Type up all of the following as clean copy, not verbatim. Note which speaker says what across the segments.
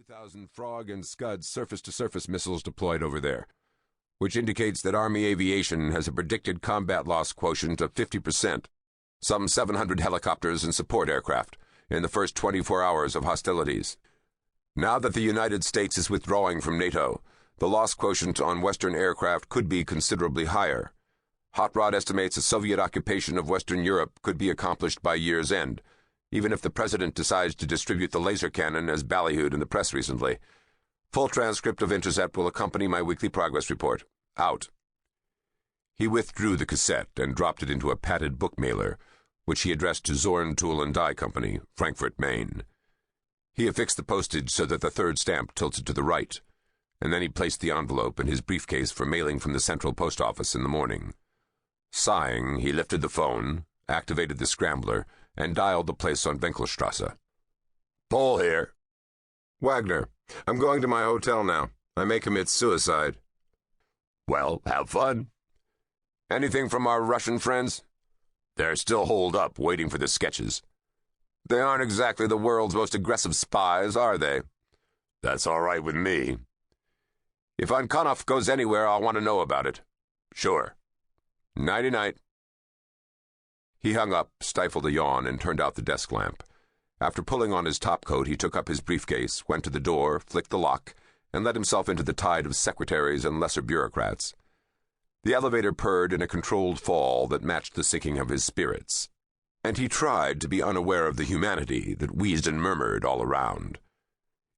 Speaker 1: 2,000 Frog and Scud surface-to-surface missiles deployed over there, which indicates that Army aviation has a predicted combat loss quotient of 50%, some 700 helicopters and support aircraft, in the first 24 hours of hostilities. Now that the United States is withdrawing from NATO, the loss quotient on Western aircraft could be considerably higher. Hot Rod estimates a Soviet occupation of Western Europe could be accomplished by year's end, even if the president decides to distribute the laser cannon as ballyhooed in the press recently. Full transcript of Intercept will accompany my weekly progress report. Out. He withdrew the cassette and dropped it into a padded book mailer, which he addressed to Zorn Tool and Die Company, Frankfurt, Maine. He affixed the postage so that the third stamp tilted to the right, and then he placed the envelope in his briefcase for mailing from the Central Post Office in the morning. Sighing, he lifted the phone, activated the scrambler, and dialed the place on Winkelstrasse.
Speaker 2: Paul here.
Speaker 1: Wagner, I'm going to my hotel now. I may commit suicide.
Speaker 2: Well, have fun.
Speaker 1: Anything from our Russian friends?
Speaker 2: They're still holed up, waiting for the sketches.
Speaker 1: They aren't exactly the world's most aggressive spies, are they?
Speaker 2: That's all right with me.
Speaker 1: If Ankhanov goes anywhere, I'll want to know about it.
Speaker 2: Sure.
Speaker 1: Nighty-night. He hung up, stifled a yawn, and turned out the desk lamp. After pulling on his topcoat, he took up his briefcase, went to the door, flicked the lock, and let himself into the tide of secretaries and lesser bureaucrats. The elevator purred in a controlled fall that matched the sinking of his spirits, and he tried to be unaware of the humanity that wheezed and murmured all around.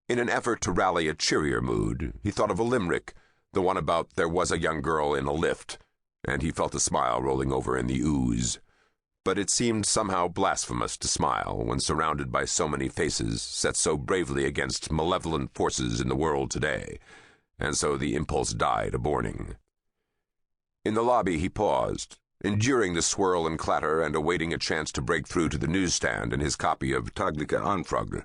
Speaker 1: In an effort to rally a cheerier mood, he thought of a limerick, the one about there was a young girl in a lift, and he felt a smile rolling over in the ooze. But it seemed somehow blasphemous to smile when surrounded by so many faces set so bravely against malevolent forces in the world today, and so the impulse died aborning. In the lobby he paused, enduring the swirl and clatter and awaiting a chance to break through to the newsstand in his copy of Tagliche Anfrage.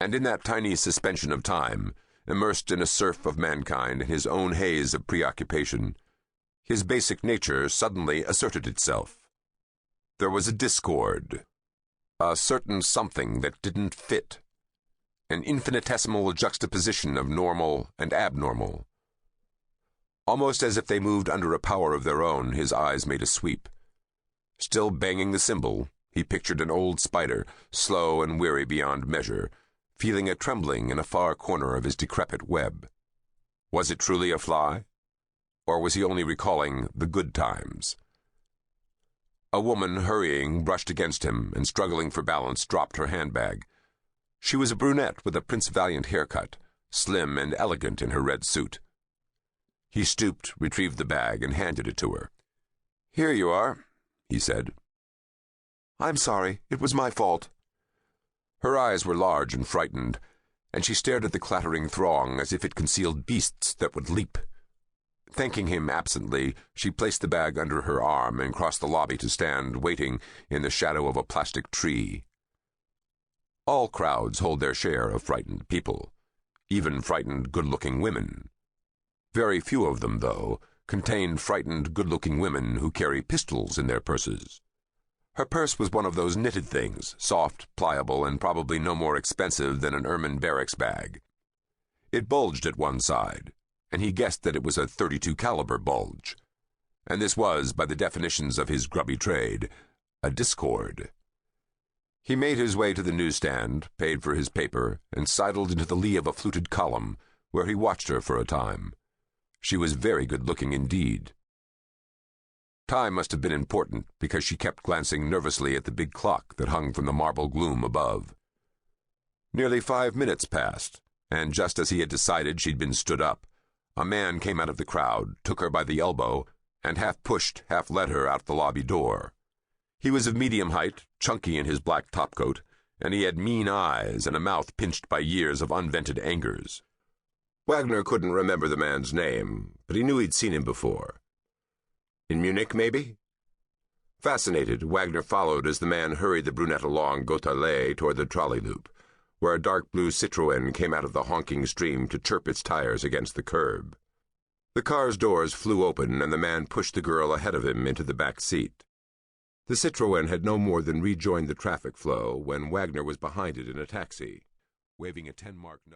Speaker 1: And in that tiny suspension of time, immersed in a surf of mankind and his own haze of preoccupation, his basic nature suddenly asserted itself. There was a discord, a certain something that didn't fit, an infinitesimal juxtaposition of normal and abnormal. Almost as if they moved under a power of their own, his eyes made a sweep. Still banging the cymbal, he pictured an old spider, slow and weary beyond measure, feeling a trembling in a far corner of his decrepit web. Was it truly a fly? Or was he only recalling the good times? A woman, hurrying, brushed against him, and struggling for balance, dropped her handbag. She was a brunette with a Prince Valiant haircut, slim and elegant in her red suit. He stooped, retrieved the bag, and handed it to her. "Here you are," he said. "I'm sorry. It was my fault." Her eyes were large and frightened, and she stared at the clattering throng as if it concealed beasts that would leap. Thanking him absently, she placed the bag under her arm and crossed the lobby to stand waiting in the shadow of a plastic tree. All crowds hold their share of frightened people, even frightened good-looking women. Very few of them, though, contain frightened good-looking women who carry pistols in their purses. Her purse was one of those knitted things, soft, pliable, and probably no more expensive than an ermine barracks bag. It bulged at one side, and he guessed that it was a .32 caliber bulge. And this was, by the definitions of his grubby trade, a discord. He made his way to the newsstand, paid for his paper, and sidled into the lee of a fluted column, where he watched her for a time. She was very good-looking indeed. Time must have been important, because she kept glancing nervously at the big clock that hung from the marble gloom above. Nearly 5 minutes passed, and just as he had decided she'd been stood up, a man came out of the crowd, took her by the elbow, and half pushed, half led her out the lobby door. He was of medium height, chunky in his black topcoat, and he had mean eyes and a mouth pinched by years of unvented angers. Wagner couldn't remember the man's name, but he knew he'd seen him before. In Munich, maybe? Fascinated, Wagner followed as the man hurried the brunette along Gotha-Allee toward the trolley loop, where a dark blue Citroën came out of the honking stream to chirp its tires against the curb. The car's doors flew open, and the man pushed the girl ahead of him into the back seat. The Citroën had no more than rejoined the traffic flow when Wagner was behind it in a taxi, waving a 10-mark note.